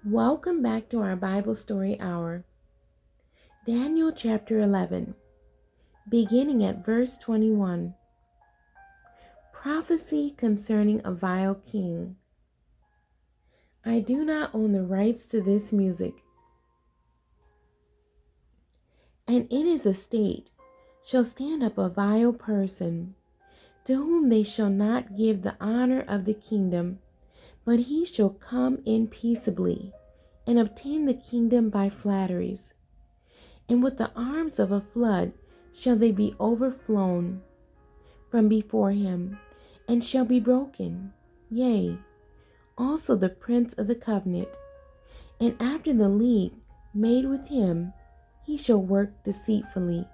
Welcome back to our Bible Story Hour. Daniel chapter 11, beginning at verse 21. Prophecy concerning a vile king. I do not own the rights to this music, and in his estate shall stand up a vile person, to whom they shall not give the honor of the kingdom, but he shall come in peaceably, and obtain the kingdom by flatteries. And with the arms of a flood shall they be overflown from before him, and shall be broken, yea, also the prince of the covenant. And after the league made with him, he shall work deceitfully,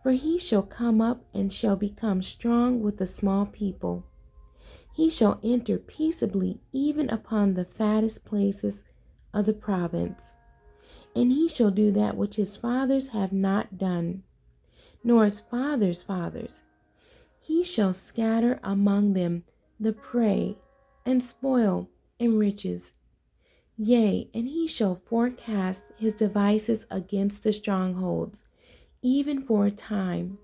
for he shall come up and shall become strong with a small people. He shall enter peaceably even upon the fattest places of the province. And he shall do that which his fathers have not done, nor his fathers' fathers. He shall scatter among them the prey, and spoil, and riches. Yea, and he shall forecast his devices against the strongholds, even for a time.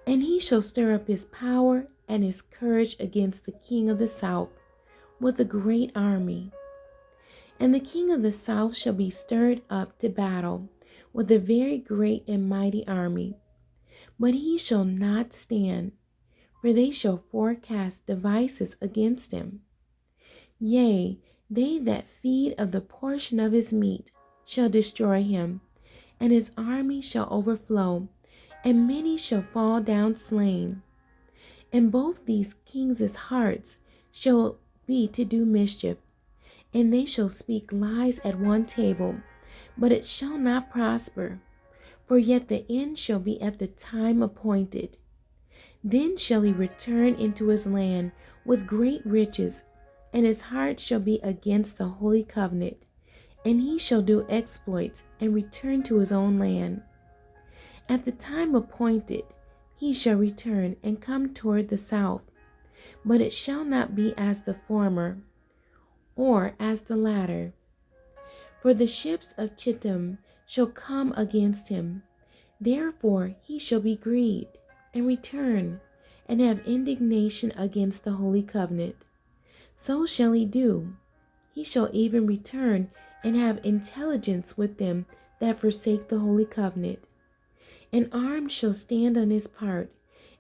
And he shall stir up his power and his courage against the king of the south with a great army. And the king of the south shall be stirred up to battle with a very great and mighty army. But he shall not stand, for they shall forecast devices against him. Yea, they that feed of the portion of his meat shall destroy him, and his army shall overflow, and many shall fall down slain. And both these kings' hearts shall be to do mischief, and they shall speak lies at one table, but it shall not prosper, for yet the end shall be at the time appointed. Then shall he return into his land with great riches, and his heart shall be against the holy covenant, and he shall do exploits and return to his own land. At the time appointed, he shall return and come toward the south, but it shall not be as the former, or as the latter. For the ships of Chittim shall come against him. Therefore he shall be grieved, and return, and have indignation against the holy covenant. So shall he do. He shall even return, and have intelligence with them that forsake the holy covenant. And arms shall stand on his part,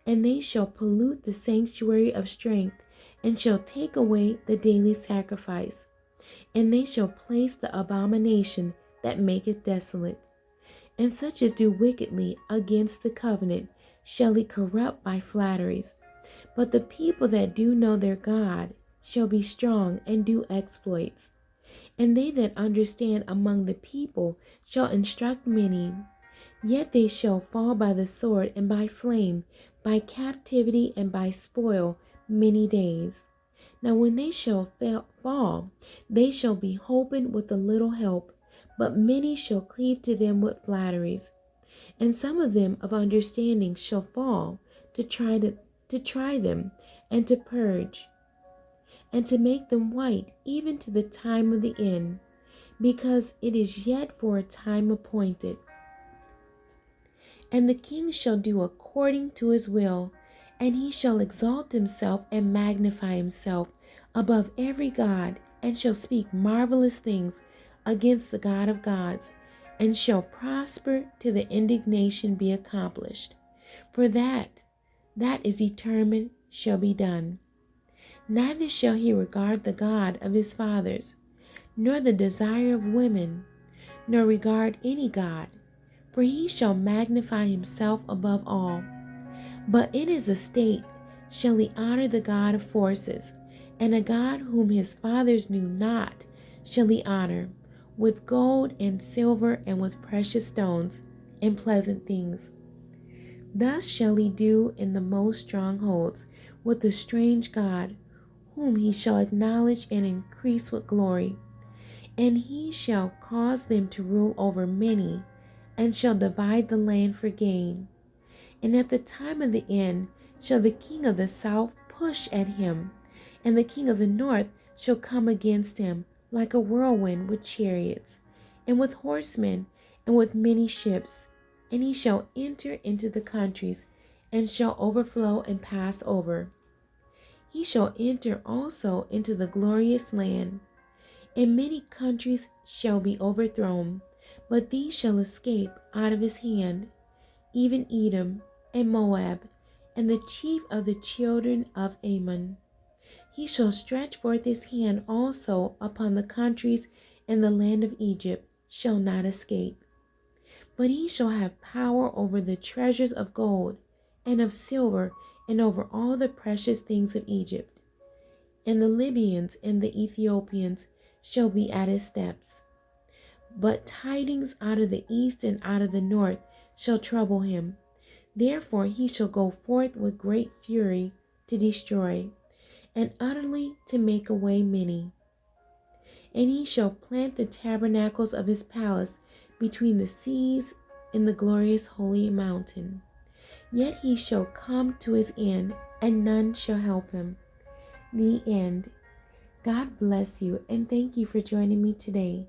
and they shall pollute the sanctuary of strength, and shall take away the daily sacrifice. And they shall place the abomination that maketh desolate. And such as do wickedly against the covenant shall he corrupt by flatteries. But the people that do know their God shall be strong and do exploits. And they that understand among the people shall instruct many. Yet they shall fall by the sword and by flame, by captivity and by spoil many days. Now when they shall fall, they shall be holpen with a little help, but many shall cleave to them with flatteries. And some of them of understanding shall fall to try them, and to purge, and to make them white, even to the time of the end, because it is yet for a time appointed. And the king shall do according to his will, and he shall exalt himself and magnify himself above every god, and shall speak marvelous things against the God of gods, and shall prosper till the indignation be accomplished. For that is determined shall be done. Neither shall he regard the God of his fathers, nor the desire of women, nor regard any God, for he shall magnify himself above all. But in his estate shall he honor the God of forces, and a God whom his fathers knew not shall he honor, with gold and silver and with precious stones and pleasant things. Thus shall he do in the most strongholds with the strange God, whom he shall acknowledge and increase with glory. And he shall cause them to rule over many, and shall divide the land for gain. And at the time of the end shall the king of the south push at him, and the king of the north shall come against him like a whirlwind with chariots, and with horsemen, and with many ships. And he shall enter into the countries, and shall overflow and pass over. He shall enter also into the glorious land, and many countries shall be overthrown, but these shall escape out of his hand, even Edom and Moab, and the chief of the children of Ammon. He shall stretch forth his hand also upon the countries, and the land of Egypt shall not escape. But he shall have power over the treasures of gold and of silver, and over all the precious things of Egypt. And the Libyans and the Ethiopians shall be at his steps. But tidings out of the east and out of the north shall trouble him. Therefore he shall go forth with great fury to destroy, and utterly to make away many. And he shall plant the tabernacles of his palace between the seas in the glorious holy mountain. Yet he shall come to his end, and none shall help him. The end. God bless you, and thank you for joining me today.